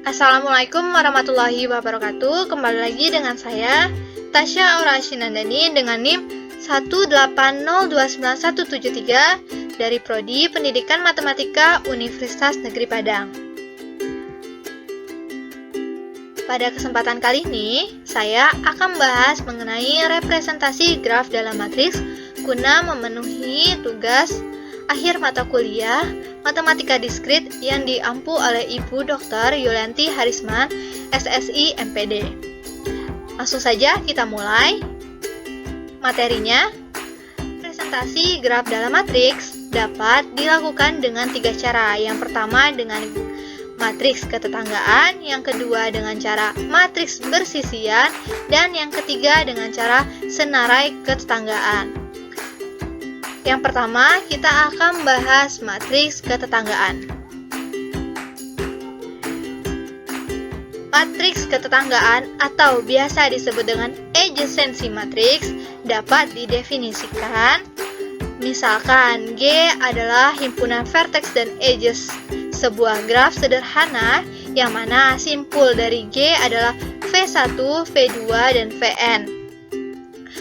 Assalamualaikum warahmatullahi wabarakatuh. Kembali lagi dengan saya, Tasya Aura Ashinandani dengan NIM 180297173 dari Prodi Pendidikan Matematika Universitas Negeri Padang. Pada kesempatan kali ini, saya akan membahas mengenai representasi graf dalam matriks guna memenuhi tugas akhir mata kuliah Matematika Diskrit yang diampu oleh Ibu Dr. Yulianti Harisman, SSI MPD. Langsung saja kita mulai. Materinya, presentasi graf dalam matriks dapat dilakukan dengan 3 cara. Yang pertama dengan matriks ketetanggaan, yang kedua dengan cara matriks bersisian, dan yang ketiga dengan cara senarai ketetanggaan. Yang pertama, kita akan membahas matriks ketetanggaan. Matriks ketetanggaan atau biasa disebut dengan adjacency matrix dapat didefinisikan. Misalkan G adalah himpunan vertex dan edges sebuah graf sederhana yang mana simpul dari G adalah V1, V2, dan Vn.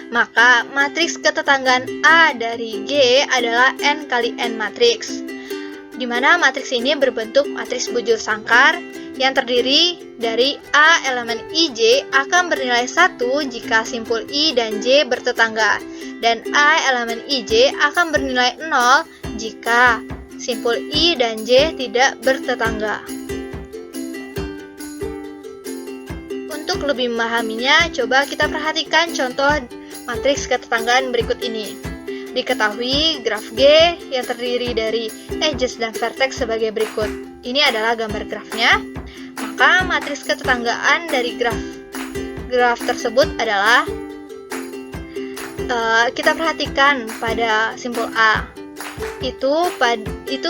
Maka matriks ketetanggaan A dari G adalah N kali N matriks, di mana matriks ini berbentuk matriks bujur sangkar yang terdiri dari A elemen IJ akan bernilai 1 jika simpul I dan J bertetangga, dan A elemen IJ akan bernilai 0 jika simpul I dan J tidak bertetangga. Untuk lebih memahaminya, coba kita perhatikan contoh matriks ketetanggaan berikut ini. Diketahui graf G yang terdiri dari edges dan vertex sebagai berikut. Ini adalah gambar grafnya. Maka matriks ketetanggaan dari graf tersebut adalah kita perhatikan pada simpul A. Itu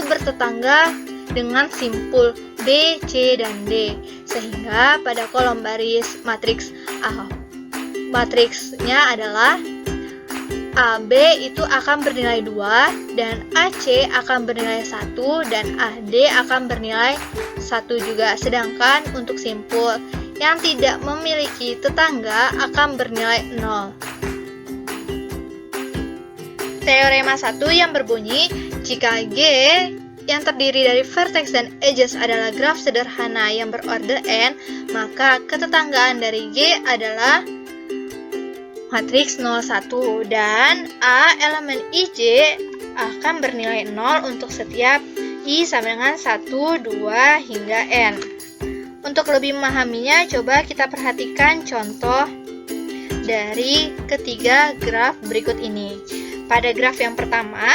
bertetangga dengan simpul B, C, dan D. Sehingga pada kolom baris matriks A, matriksnya adalah AB itu akan bernilai 2, dan AC akan bernilai 1, dan AD akan bernilai 1 juga. Sedangkan untuk simpul yang tidak memiliki tetangga akan bernilai 0. Teorema 1 yang berbunyi, jika G yang terdiri dari vertex dan edges adalah graf sederhana yang berorder n, maka ketetanggaan dari G adalah matriks 01, dan A elemen IJ akan bernilai 0 untuk setiap I sama dengan 1, 2, hingga N. Untuk lebih memahaminya, coba kita perhatikan contoh dari ketiga graf berikut ini. Pada graf yang pertama,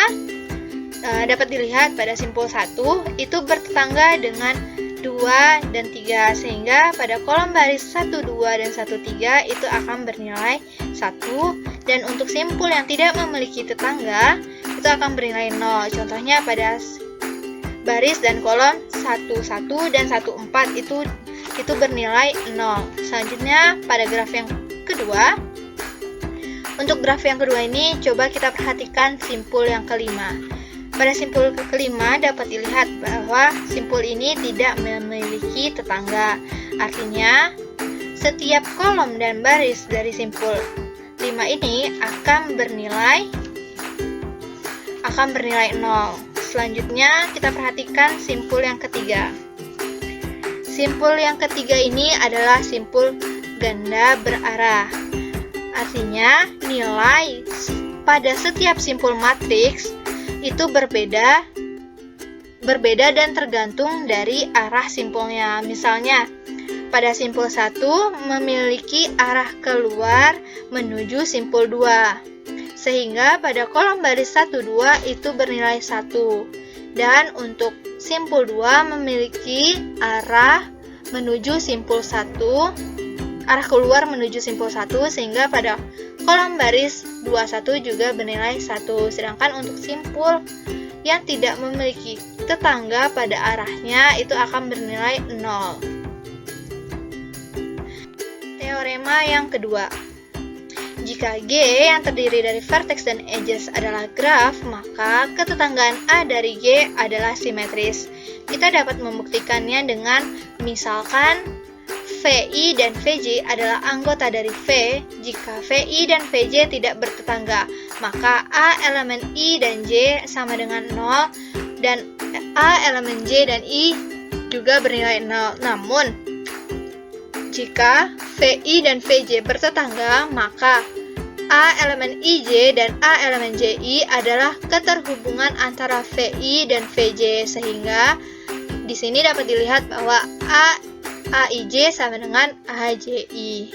dapat dilihat pada simpul 1 itu bertetangga dengan 2 dan 3, sehingga pada kolom baris 1, 2, dan 1, 3 itu akan bernilai 1, dan untuk simpul yang tidak memiliki tetangga itu akan bernilai 0. Contohnya pada baris dan kolom 1, 1, dan 1, 4 itu bernilai 0. Selanjutnya pada graf yang kedua. Untuk graf yang kedua ini coba kita perhatikan simpul yang kelima. Pada simpul kelima dapat dilihat bahwa simpul ini tidak memiliki tetangga. Artinya, setiap kolom dan baris dari simpul 5 ini akan bernilai 0. Selanjutnya, kita perhatikan simpul yang ketiga. Simpul yang ketiga ini adalah simpul ganda berarah. Artinya, nilai pada setiap simpul matriks itu berbeda dan tergantung dari arah simpulnya. Misalnya, pada simpul 1 memiliki arah keluar menuju simpul 2, sehingga pada kolom baris 1, 2 itu bernilai 1. Dan untuk simpul 2 memiliki arah menuju simpul 1, arah keluar menuju simpul 1, sehingga pada kolom baris 21 juga bernilai 1. Sedangkan untuk simpul yang tidak memiliki tetangga pada arahnya itu akan bernilai 0. Teorema yang kedua. Jika G yang terdiri dari vertex dan edges adalah graf, maka ketetanggaan A dari G adalah simetris. Kita dapat membuktikannya dengan misalkan VI dan VJ adalah anggota dari V. Jika VI dan VJ tidak bertetangga, maka A elemen I dan J sama dengan 0, dan A elemen J dan I juga bernilai 0. Namun, jika VI dan VJ bertetangga, maka A elemen IJ dan A elemen JI adalah keterhubungan antara VI dan VJ, sehingga di sini dapat dilihat bahwa AIJ sama dengan AJI.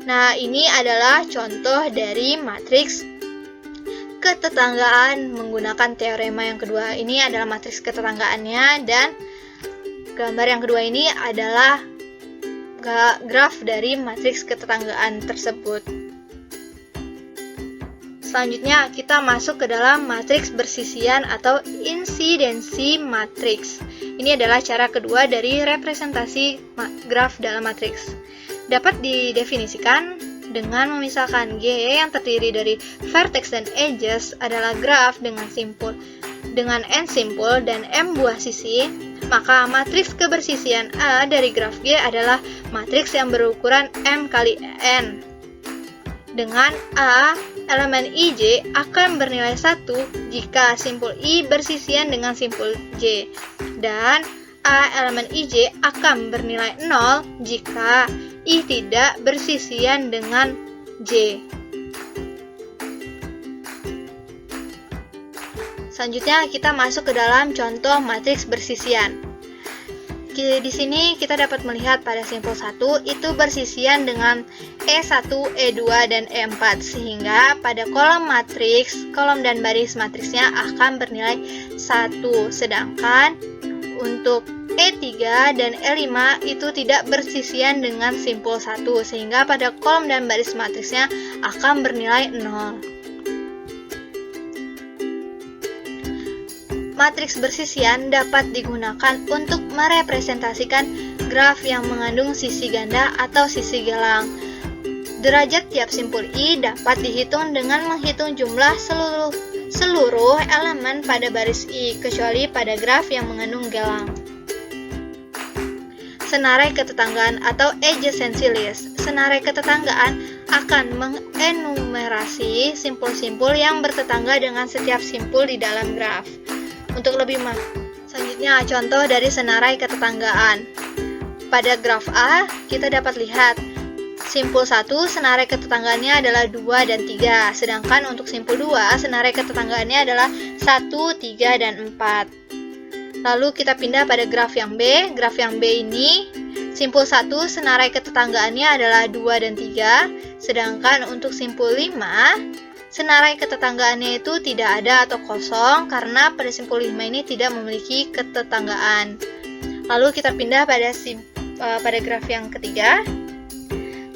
Nah, ini adalah contoh dari matriks ketetanggaan menggunakan teorema yang kedua. Ini adalah matriks ketetanggaannya, dan gambar yang kedua ini adalah graf dari matriks ketetanggaan tersebut. Selanjutnya kita masuk ke dalam matriks bersisian atau insidensi matriks. Ini adalah cara kedua dari representasi graf dalam matriks. Dapat didefinisikan dengan memisahkan G yang terdiri dari vertex dan edges adalah graf dengan n simpul dan m buah sisi, maka matriks kebersisian A dari graf G adalah matriks yang berukuran m kali n, dengan A elemen IJ akan bernilai 1 jika simpul I bersisian dengan simpul J, dan A elemen IJ akan bernilai 0 jika I tidak bersisian dengan J. Selanjutnya kita masuk ke dalam contoh matriks bersisian. Di sini kita dapat melihat pada simpul 1 itu bersisian dengan E1, E2, dan E4, sehingga pada kolom matriks, kolom dan baris matriksnya akan bernilai 1, sedangkan untuk E3 dan E5 itu tidak bersisian dengan simpul 1, sehingga pada kolom dan baris matriksnya akan bernilai 0. Matriks bersisian dapat digunakan untuk merepresentasikan graf yang mengandung sisi ganda atau sisi gelang. Derajat tiap simpul I dapat dihitung dengan menghitung jumlah seluruh elemen pada baris I, kecuali pada graf yang mengandung gelang. Senarai ketetanggaan atau adjacency list. Senarai ketetanggaan akan mengenumerasi simpul-simpul yang bertetangga dengan setiap simpul di dalam graf. Untuk lebih selanjutnya, contoh dari senarai ketetanggaan. Pada graf A, kita dapat lihat simpul 1 senarai ketetanggaannya adalah 2 dan 3, sedangkan untuk simpul 2 senarai ketetanggaannya adalah 1, 3, dan 4. Lalu kita pindah pada graf yang B. Graf yang B ini, simpul 1 senarai ketetanggaannya adalah 2 dan 3, sedangkan untuk simpul 5 senarai ketetanggaannya itu tidak ada atau kosong karena pada simpul 5 ini tidak memiliki ketetanggaan. Lalu kita pindah pada graf yang ketiga.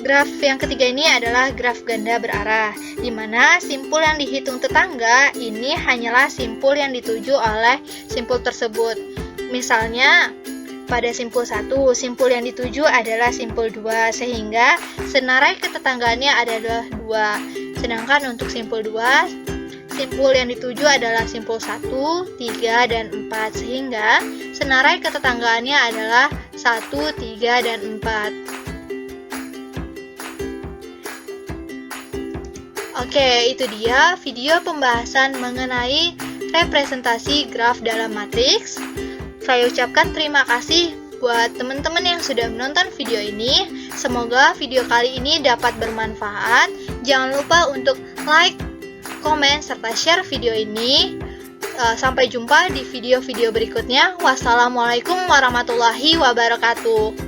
Graf yang ketiga ini adalah graf ganda berarah, di mana simpul yang dihitung tetangga ini hanyalah simpul yang dituju oleh simpul tersebut. Misalnya, pada simpul 1, simpul yang dituju adalah simpul 2, sehingga senarai ketetanggaannya adalah 2. Sedangkan untuk simpul 2, simpul yang dituju adalah simpul 1, 3, dan 4, sehingga senarai ketetanggaannya adalah 1, 3, dan 4. Oke, itu dia video pembahasan mengenai representasi graf dalam matriks. Saya ucapkan terima kasih buat teman-teman yang sudah menonton video ini. Semoga video kali ini dapat bermanfaat. Jangan lupa untuk like, komen, serta share video ini. Sampai jumpa di video-video berikutnya. Wassalamualaikum warahmatullahi wabarakatuh.